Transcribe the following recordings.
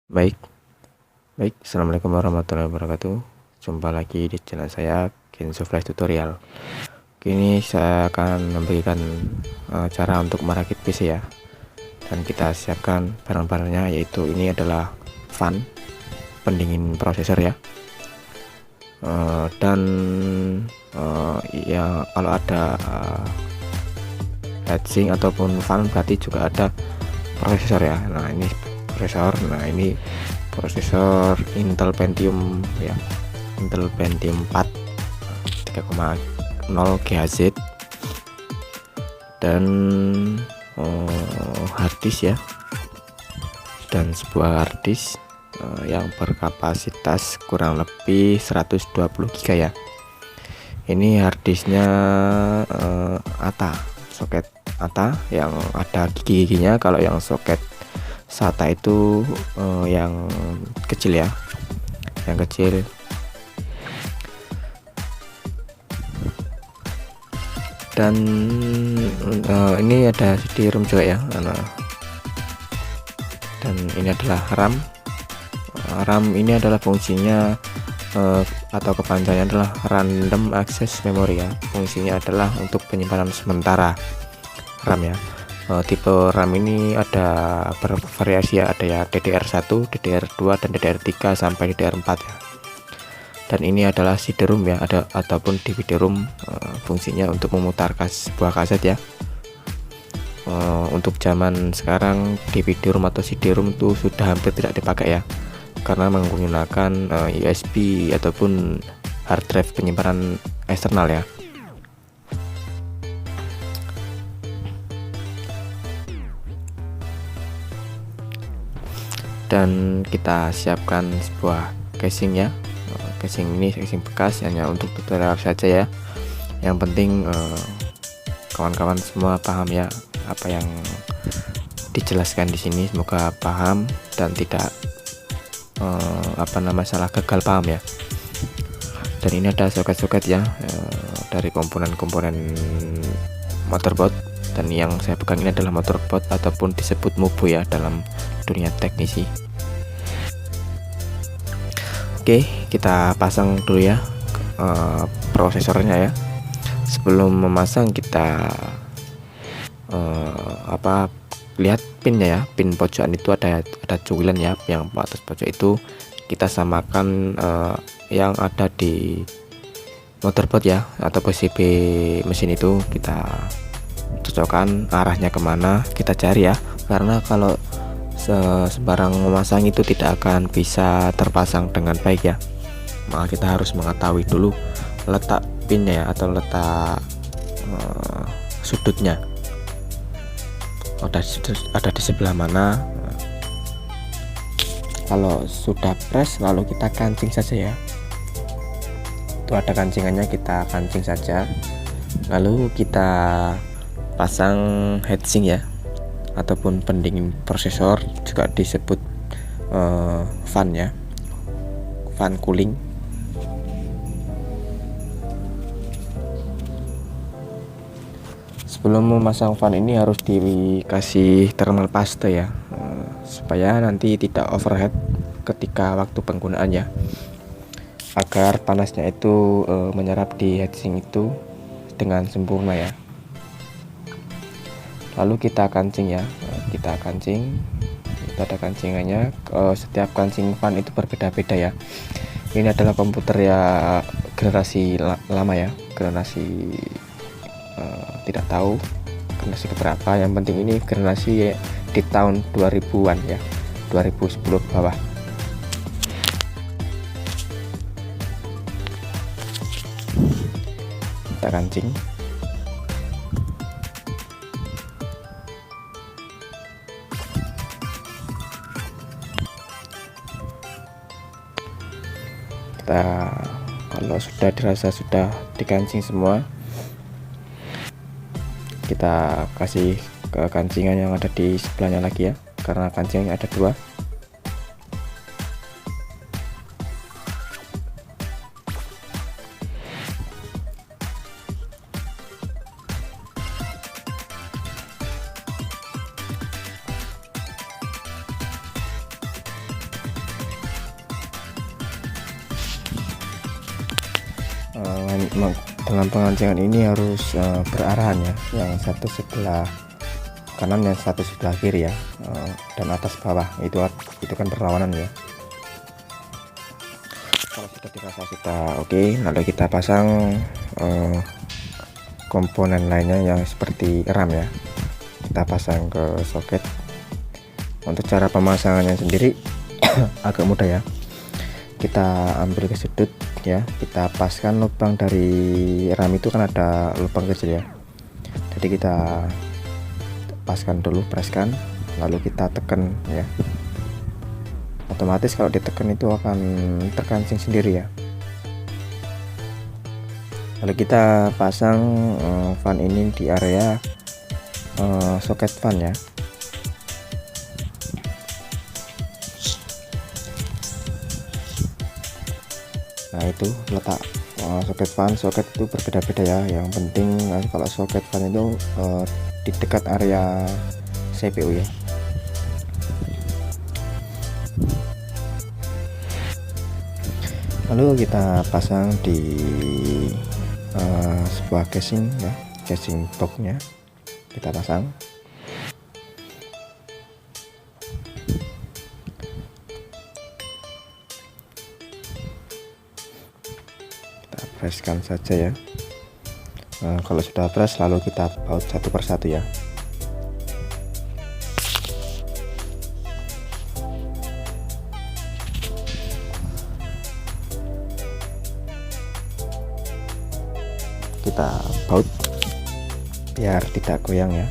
Baik, Assalamualaikum warahmatullahi wabarakatuh. Jumpa lagi di channel saya, Kenzo Flash Tutorial. Kini saya akan memberikan cara untuk merakit PC ya. Dan kita siapkan barang-barangnya, yaitu ini adalah fan pendingin prosesor ya. Dan ya kalau ada heatsink ataupun fan berarti juga ada prosesor ya. Nah ini prosesor, ini prosesor Intel Pentium ya, Intel Pentium 4 3,0 GHz dan harddisk ya, dan sebuah harddisk yang berkapasitas kurang lebih 120 GB ya. Ini harddisknya ATA, soket ATA yang ada gigi-giginya. Kalau yang soket SATA itu yang kecil ya, yang kecil. Dan ini ada CD-ROM juga ya. Dan ini adalah RAM. RAM ini adalah fungsinya atau kepanjangannya adalah Random Access Memory ya. Fungsinya adalah untuk penyimpanan sementara RAM ya. Tipe RAM ini ada bervariasi ya, ada ya DDR1, DDR2 dan DDR3 sampai DDR4 ya. Dan ini adalah CD-ROM ya, ada ataupun DVD-ROM, fungsinya untuk memutar sebuah kaset ya. Untuk zaman sekarang DVD-ROM atau CD-ROM itu sudah hampir tidak dipakai ya, karena menggunakan USB ataupun hard drive penyimpanan eksternal ya. Dan kita siapkan sebuah casing ya. Casing ini casing bekas, hanya untuk tutorial saja ya. Yang penting kawan-kawan semua paham ya apa yang dijelaskan di sini. Semoga paham dan tidak salah gagal paham ya. Dan ini ada soket-soket ya, dari komponen-komponen motherboard. Dan yang saya pegang ini adalah motherboard ataupun disebut MUBO ya dalam dunia teknisi. Oke, kita pasang dulu ya prosesornya ya. Sebelum memasang kita lihat pinnya ya. Pin pojokan itu ada cuilan ya, yang atas pojok itu kita samakan yang ada di motherboard ya atau PCB mesin itu. Kita cocokkan arahnya kemana, kita cari ya, karena kalau sembarang memasang itu tidak akan bisa terpasang dengan baik ya. Maka kita harus mengetahui dulu letak pinnya ya, atau letak sudutnya ada di sebelah mana. Kalau sudah press, lalu kita kancing saja ya. Itu ada kancingannya, kita kancing saja. Lalu kita pasang heatsink ya, ataupun pendingin prosesor, juga disebut fan ya, fan cooling. Sebelum memasang fan ini harus dikasih thermal paste ya, supaya nanti tidak overheat ketika waktu penggunaan ya, agar panasnya itu menyerap di heatsink itu dengan sempurna ya. Lalu kita kancing ya, kita kancing. Itu ada kancingannya. Setiap kancing fan itu berbeda-beda ya. Ini adalah komputer ya generasi lama ya, generasi tidak tahu generasi keberapa. Yang penting ini generasi di tahun 2000-an ya, 2010 ke bawah. Kita kancing. Kalau sudah dirasa sudah dikancing semua, kita kasih ke kancingan yang ada di sebelahnya lagi ya, karena kancingannya ada dua. Dengan pengancingan ini harus berarahan ya, yang satu sebelah kanan, yang satu sebelah kiri ya, dan atas bawah itu kan berlawanan ya. Kalau sudah dirasa sudah oke, lalu kita pasang komponen lainnya yang seperti RAM ya, kita pasang ke soket. Untuk cara pemasangannya sendiri agak mudah ya, kita ambil ke sudut ya, kita paskan lubang dari RAM itu kan ada lubang kecil ya, jadi kita paskan dulu, preskan, lalu kita tekan ya, otomatis kalau ditekan itu akan terkancing sendiri ya. Lalu kita pasang fan ini di area soket fan ya. Nah itu letak soket fan, soket itu berbeda-beda ya, yang penting kalau soket fan itu di dekat area CPU ya. Lalu kita pasang di sebuah casing ya, casing boxnya kita pasang. Preskan saja ya. Kalau sudah press lalu kita baut satu persatu ya. Kita baut biar tidak goyang ya.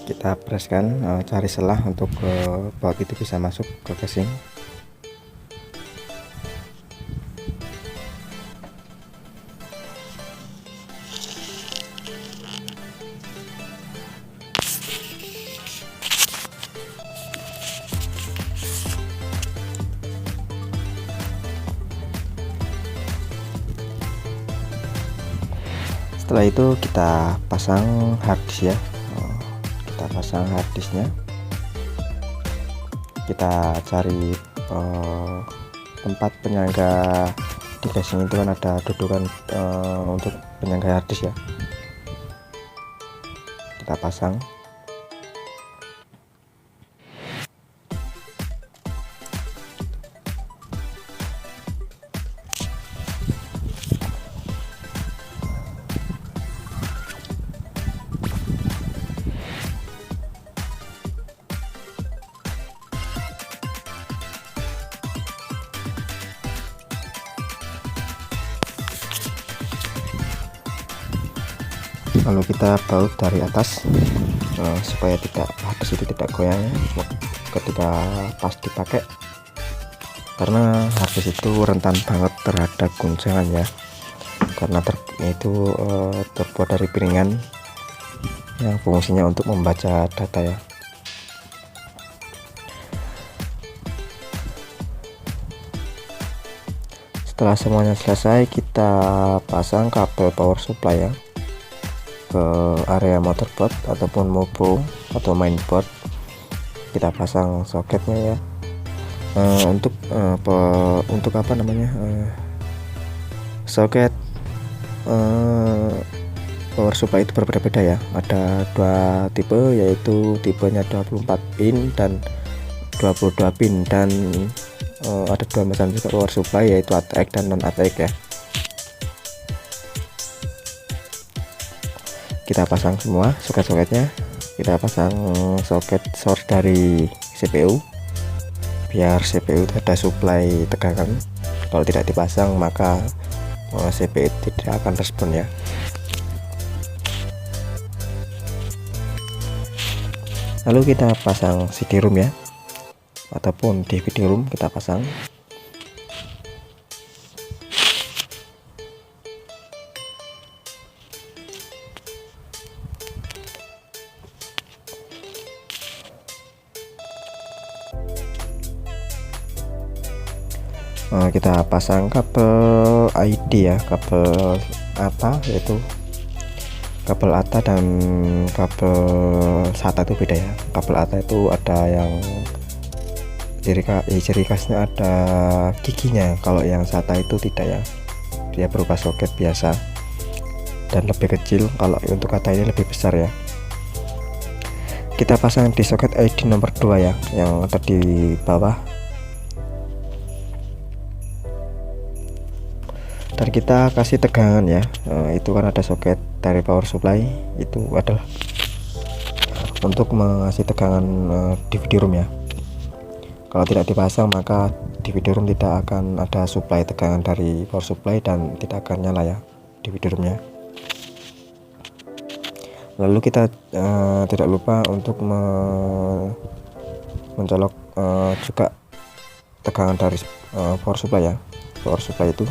Kita preskan, cari celah untuk baut itu bisa masuk ke casing. Setelah itu kita pasang harddisk ya, kita pasang harddisknya, kita cari tempat penyangga di casing itu kan ada dudukan untuk penyangga harddisk ya, kita pasang. Lalu kita baut dari atas supaya harddisk itu tidak goyang ketika pas dipakai, karena harddisk itu rentan banget terhadap guncangan ya, karena itu terbuat dari piringan yang fungsinya untuk membaca data ya. Setelah semuanya selesai, kita pasang kabel power supply ya ke area motherboard ataupun MOBO atau mainboard. Kita pasang soketnya ya. Untuk apa namanya, soket power supply itu berbeda-beda ya. Ada dua tipe, yaitu tipenya 24 pin dan 22 pin, dan ada dua macam juga power supply, yaitu ATX dan non ATX ya. Kita pasang semua soket-soketnya, kita pasang soket short dari CPU biar CPU ada supply tegangan. Kalau tidak dipasang maka CPU tidak akan respon ya. Lalu kita pasang CD-ROM ya, ataupun DVD-ROM kita pasang. Kita pasang kabel ID ya, kabel ATA, yaitu kabel ATA dan kabel SATA itu beda ya. Kabel ATA itu ada yang ciri khasnya ada giginya, kalau yang SATA itu tidak ya, dia berupa soket biasa dan lebih kecil. Kalau untuk ATA ini lebih besar ya. Kita pasang di soket ID nomor 2 ya, yang ada di bawah. Dan kita kasih tegangan ya, itu kan ada soket dari power supply, itu adalah untuk mengasih tegangan DVD-ROM ya. Kalau tidak dipasang maka DVD-ROM tidak akan ada supply tegangan dari power supply dan tidak akan nyala ya DVD-ROM-nya. Lalu kita tidak lupa untuk mencolok juga tegangan dari power supply ya, power supply itu.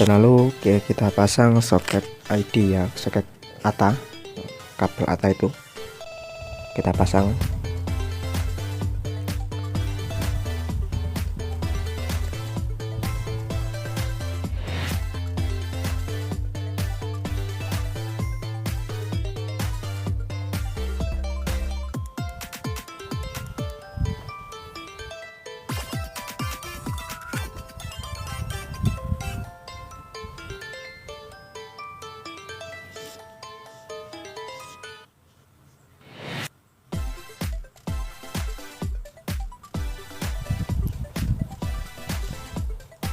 Dan lalu kita pasang soket ID ya, soket ATA, kabel ATA itu kita pasang.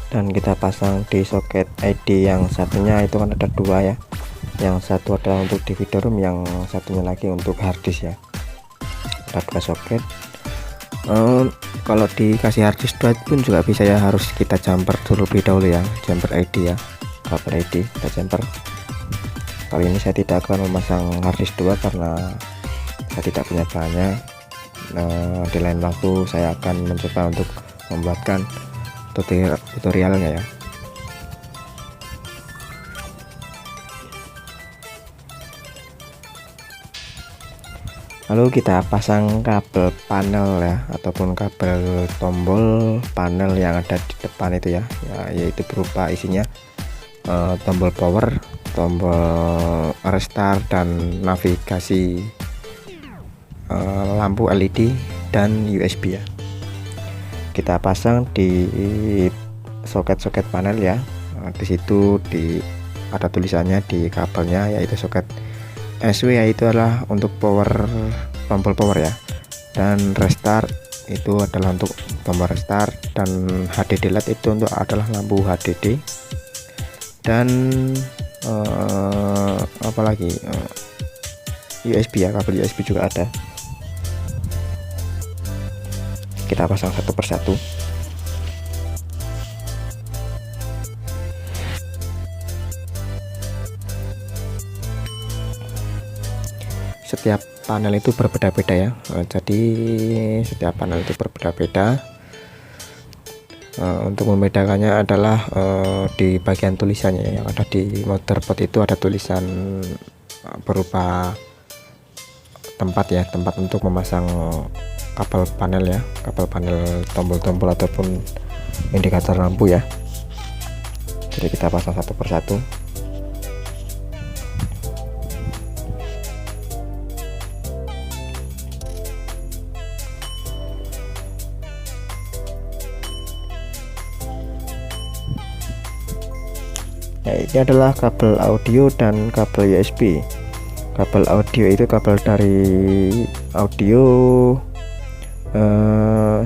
Dan kita pasang di soket ID yang satunya, itu kan ada dua ya, yang satu adalah untuk DVD-ROM, yang satunya lagi untuk harddisk ya. Ada dua soket. Kalau dikasih harddisk 2 pun juga bisa ya, harus kita jumper terlebih dahulu ya, jumper ID ya, kabel ID kita jumper. Kali ini saya tidak akan memasang harddisk 2 karena saya tidak punya bahannya. Di lain waktu saya akan mencoba untuk membuatkan tutorialnya ya. Lalu kita pasang kabel panel ya, ataupun kabel tombol panel yang ada di depan itu ya, yaitu berupa isinya tombol power, tombol restart, dan navigasi, lampu LED, dan USB ya. Kita pasang di soket-soket panel ya. Di situ ada tulisannya di kabelnya, yaitu soket SW, yaitu adalah untuk power, tombol power ya, dan restart itu adalah untuk tombol restart, dan HDD LED itu untuk adalah lampu HDD, dan apalagi USB ya, kabel USB juga ada. Kita pasang satu persatu. Setiap panel itu berbeda-beda ya, jadi setiap panel itu berbeda-beda. Untuk membedakannya adalah di bagian tulisannya yang ada di motherboard, itu ada tulisan berupa tempat ya, tempat untuk memasang kabel panel ya, kabel panel tombol-tombol ataupun indikator lampu ya. Jadi kita pasang satu persatu. Ya, ini adalah kabel audio dan kabel USB. Kabel audio itu kabel dari audio,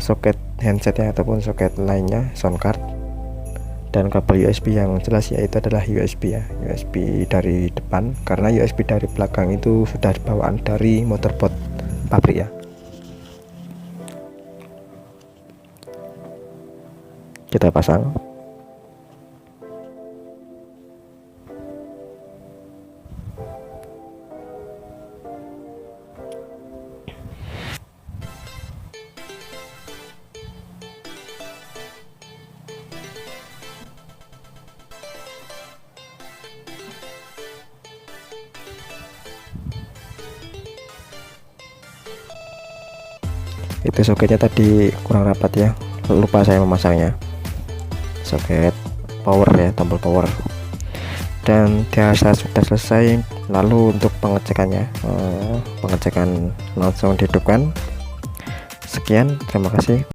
soket handset ya, ataupun soket lainnya, sound card. Dan kabel USB yang jelas yaitu adalah USB ya, USB dari depan, karena USB dari belakang itu sudah bawaan dari motherboard pabrik ya. Kita pasang. Itu soketnya tadi kurang rapat ya, lupa saya memasangnya. Soket power ya, tombol power. Dan dirasa sudah selesai. Lalu untuk pengecekannya, pengecekan langsung dihidupkan. Sekian, terima kasih.